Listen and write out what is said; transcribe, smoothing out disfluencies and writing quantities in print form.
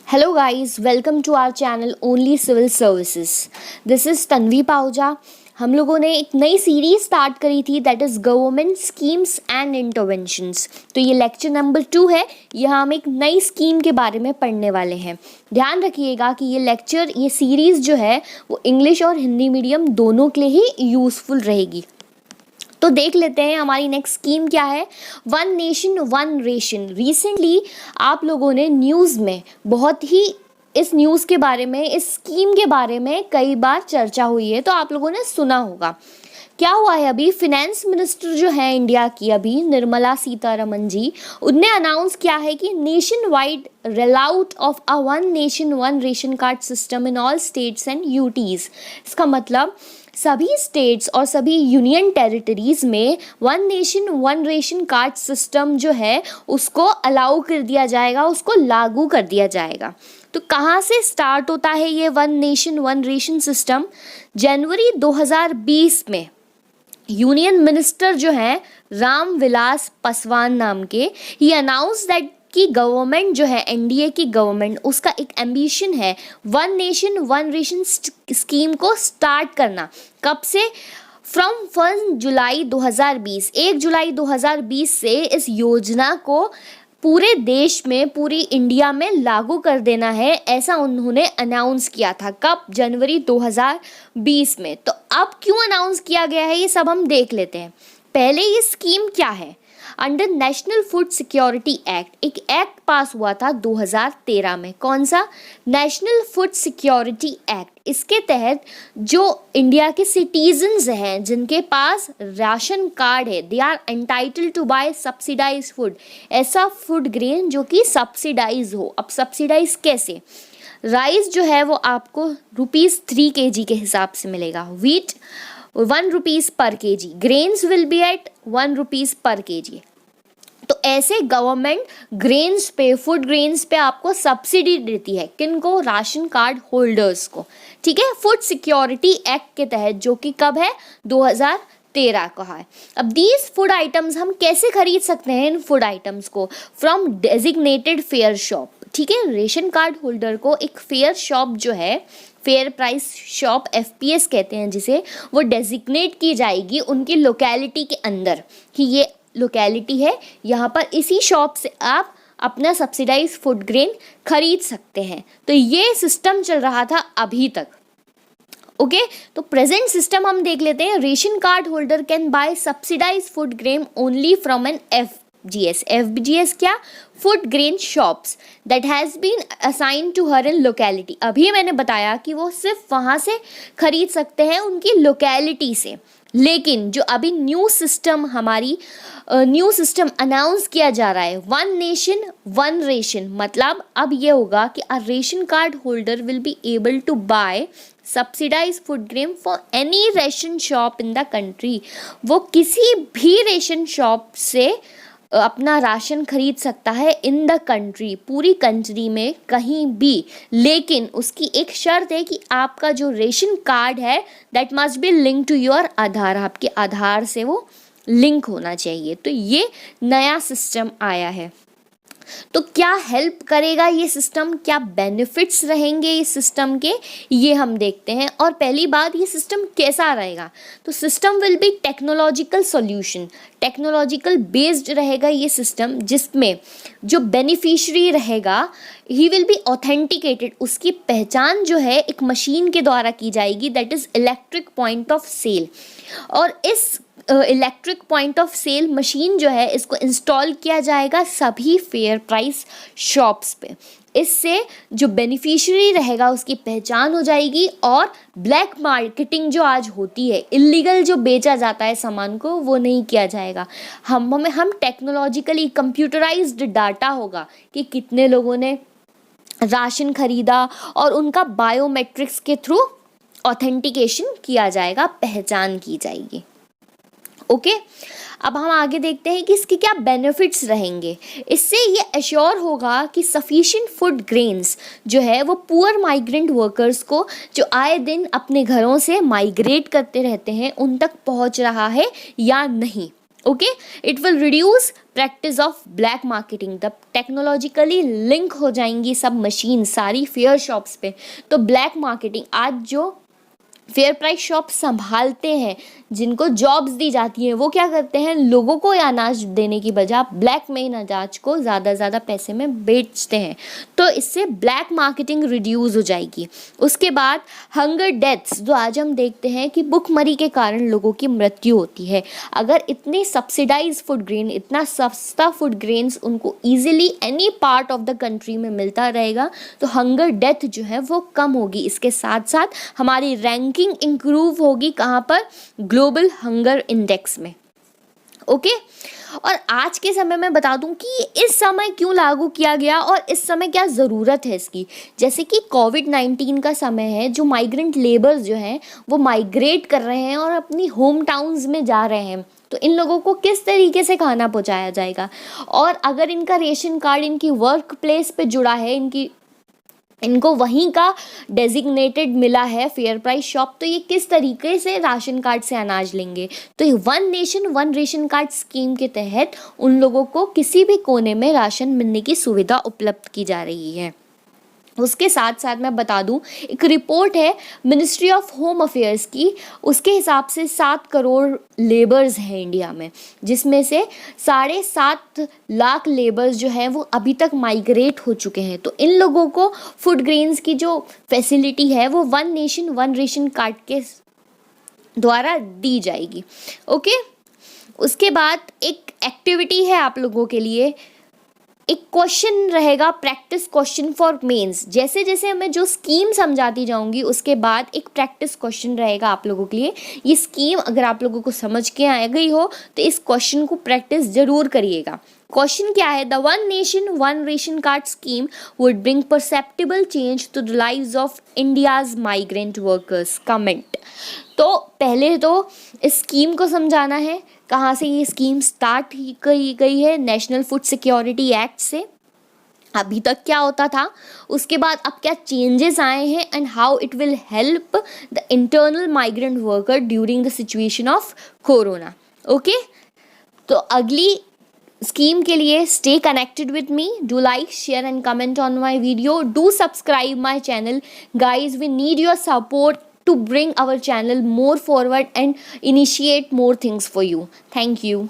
Hello guys, welcome to our channel Only Civil Services. This is Tanvi Pahuja. हम लोगों ने एक नई सीरीज स्टार्ट करी थी that is government schemes and interventions. तो ये लेक्चर नंबर 2 है. यहाँ हम एक नई स्कीम के बारे में पढ़ने वाले हैं. ध्यान रखिएगा कि ये सीरीज़ जो है वो इंग्लिश और हिंदी मीडियम दोनों के लिए ही यूज़फुल रहेगी. तो देख लेते हैं हमारी नेक्स्ट स्कीम क्या है. One nation one ration. Recently आप लोगों ने न्यूज़ में बहुत ही इस न्यूज़ के बारे में, इस स्कीम के बारे में कई बार चर्चा हुई है, तो आप लोगों ने सुना होगा. क्या हुआ है, अभी फिनेंस मिनिस्टर जो है इंडिया की, अभी निर्मला सीतारमन जी, उनने अनाउंस किया है कि nation wide rollout of a one nation one ration card system in all states and UTs. इसका मतलब सभी स्टेट्स और सभी यूनियन टेरिटरीज़ में one nation one ration card system जो है उसको अलाउ कर दिया जाएगा, उसको लागू कर दिया जाएगा. तो कहाँ से स्टार्ट होता है ये one nation one ration system? जनवरी 2020 में यूनियन मिनिस्टर जो हैं राम विलास पासवान नाम के, ही अनाउंस दैट कि गवर्नमेंट जो है, एनडीए की गवर्नमेंट, उसका एक एम्बिशन है one nation one ration scheme को स्टार्ट करना. कब से? फ्रॉम 1 जुलाई 2020. 1 जुलाई 2020 से इस योजना को पूरे देश में, पूरी इंडिया में लागू कर देना है, ऐसा उन्होंने अनाउंस किया था. कब? जनवरी 2020 में. तो अब क्यों अनाउंस किया गया है ये सब हम देख लेते हैं. पहले ये स्कीम क्या है? Under national food security act एक एक्ट पास हुआ था 2013 में. कौन सा? National food security act. इसके तहत जो इंडिया के सिटीजन्स हैं जिनके पास राशन कार्ड है, they are entitled to buy subsidise food. ऐसा फूड ग्रेन जो कि सब्सिडाइज हो. अब सब्सिडाइज कैसे? राइस जो है वो आपको ₹3 kg के हिसाब से मिलेगा. Wheat ₹1 per kg. Grains will be at ₹1 per kg. तो ऐसे गवर्नमेंट ग्रेन्स पे, फूड ग्रेन्स पे आपको सब्सिडी देती है. किनको? राशन कार्ड होल्डर्स को. ठीक है, फूड सिक्योरिटी एक्ट के तहत, जो कि कब है? 2013 का है. अब दीज फूड आइटम्स हम कैसे खरीद सकते हैं? इन फूड आइटम्स को फ्रॉम डेजिग्नेटेड फेयर शॉप. ठीक है, रेशन कार्ड होल्डर को एक फेयर शॉप जो है, फेयर प्राइस शॉप, FPS कहते हैं जिसे, वो डेजिग्नेट की जाएगी उनकी लोकेलिटी के अंदर कि ये लोकेलिटी है, यहाँ पर इसी शॉप से आप अपना सब्सिडाइज फूड ग्रेन खरीद सकते हैं. तो ये सिस्टम चल रहा था अभी तक. ओके, तो प्रेजेंट सिस्टम हम देख लेते हैं. Ration card holder can buy subsidise food grain only from an FGS. FGS क्या? Food grain shops that has been assign to her in locality. अभी मैंने बताया कि वो सिर्फ वहाँ से खरीद सकते हैं, उनकी लोकेलिटी से. लेकिन जो अभी न्यू सिस्टम अनाउंस किया जा रहा है, वन नेशन वन रेशन, मतलब अब ये होगा कि a ration card holder will be able to buy subsidise food grain for any ration shop in the country. वो किसी भी रेशन शॉप से अपना राशन खरीद सकता है इन द कंट्री, पूरी कंट्री में कहीं भी. लेकिन उसकी एक शर्त है कि आपका जो रेशन कार्ड है that must be link to your Aadhaar. आपके आधार से वो लिंक होना चाहिए. तो ये नया सिस्टम आया है. तो क्या हेल्प करेगा ये सिस्टम, क्या बेनिफिट्स रहेंगे इस सिस्टम के, ये हम देखते हैं. और पहली बात, ये सिस्टम कैसा रहेगा? तो system will be technological solution. Technological based रहेगा ये सिस्टम, जिसमें जो बेनिफिशियरी रहेगा ही विल बी ऑथेंटिकेटेड. उसकी पहचान जो है एक मशीन के द्वारा की जाएगी, that is electric point of sale. और इस electric point of sale machine जो है, इसको इंस्टॉल किया जाएगा सभी फेयर प्राइस शॉप्स पे. इससे जो बेनिफिशियरी रहेगा उसकी पहचान हो जाएगी, और ब्लैक मार्केटिंग जो आज होती है, इलीगल जो बेचा जाता है सामान को, वो नहीं किया जाएगा. हम टेक्नोलॉजिकली कंप्यूटराइज्ड डाटा होगा कि कितने लोगों ने राशन खरीदा, और उनका बायोमेट्रिक्स के थ्रू ऑथेंटिकेशन किया जाएगा, पहचान की जाएगी. ओके, अब हम आगे देखते हैं कि इसके क्या बेनिफिट्स रहेंगे. इससे ये एश्योर होगा कि सफिशिएंट फूड ग्रेन्स जो है वो पुअर माइग्रेंट वर्कर्स को, जो आए दिन अपने घरों से माइग्रेट करते रहते हैं, उन तक पहुंच रहा है या नहीं. Okay, it will reduce practice of black marketing. तब टेक्नोलॉजिकली लिंक हो जाएंगी सब मशीन सारी फेयर शॉप्स पे, तो ब्लैक मार्केटिंग आज जो फेयर प्राइस शॉप संभालते हैं, जिनको जॉब्स दी जाती हैं, वो क्या करते हैं, लोगों को ये अनाज देने की बजाय ब्लैक में इन अनाज को ज़्यादा ज़्यादा पैसे में बेचते हैं। तो इससे ब्लैक मार्केटिंग रिड्यूस हो जाएगी। उसके बाद हंगर डेथ्स, जो आज हम देखते हैं कि भुखमरी के कारण लोगों की मृत्यु होती है, अगर इतने सब्सिडाइज फूड ग्रेन, इतना सस्ता फूड ग्रेन्स उनको easily any part of the country में मिलता रहेगा, तो हंगर डेथ जो है वो कम होगी। इसके साथ साथ हमारी रैंकिंग इंप्रूव होगी, कहाँ पर, ग्लोबल हंगर इंडेक्स में। ओके, और आज के समय में बता दूं कि इस समय क्यों लागू किया गया और इस समय क्या ज़रूरत है इसकी। जैसे कि कोविड-19 का समय है, जो माइग्रेंट लेबर्स जो हैं वो माइग्रेट कर रहे हैं और अपनी होम टाउन्स में जा रहे हैं, तो इन लोगों को किस तरीके से खाना पहुंचाया जाएगा। और अगर इनका रेशन कार्ड इनकी वर्क प्लेस पे जुड़ा है, इनको वहीं का डेजिग्नेटेड मिला है फेयर प्राइस शॉप, तो ये किस तरीके से राशन कार्ड से अनाज लेंगे। तो ये one nation one ration card scheme के तहत उन लोगों को किसी भी कोने में राशन मिलने की सुविधा उपलब्ध की जा रही है। उसके साथ साथ मैं बता दूं, एक रिपोर्ट है मिनिस्ट्री ऑफ होम अफेयर्स की, उसके हिसाब से 7 करोड़ लेबर्स हैं इंडिया में, जिसमें से 7.5 लाख लेबर्स जो हैं वो अभी तक माइग्रेट हो चुके हैं। तो इन लोगों को फूड ग्रेन्स की जो फैसिलिटी है वो one nation one ration card के द्वारा दी जाएगी। ओके, उसके बाद एक एक्टिविटी है आप लोगों के लिए, एक क्वेश्चन रहेगा, प्रैक्टिस क्वेश्चन फॉर मेंस। जैसे जैसे मैं जो स्कीम समझाती जाऊंगी उसके बाद एक प्रैक्टिस क्वेश्चन रहेगा आप लोगों के लिए। ये स्कीम अगर आप लोगों को समझ के आ गई हो तो इस क्वेश्चन को प्रैक्टिस जरूर करिएगा। क्वेश्चन क्या है, the one nation one ration card scheme would bring perceptible change to the lives of India's migrant workers. Comment. तो पहले तो इस स्कीम को समझाना है, कहाँ से ये स्कीम स्टार्ट की गई है, नेशनल फूड सिक्योरिटी एक्ट से, अभी तक क्या होता था, उसके बाद अब क्या चेंजेस आए हैं, and how it will help the internal migrant worker during the situation of corona. Okay, तो अगली स्कीम के लिए stay connected with me, do like share and comment on my video, do subscribe my channel guys, we need your support to bring our channel more forward and initiate more things for you. Thank you.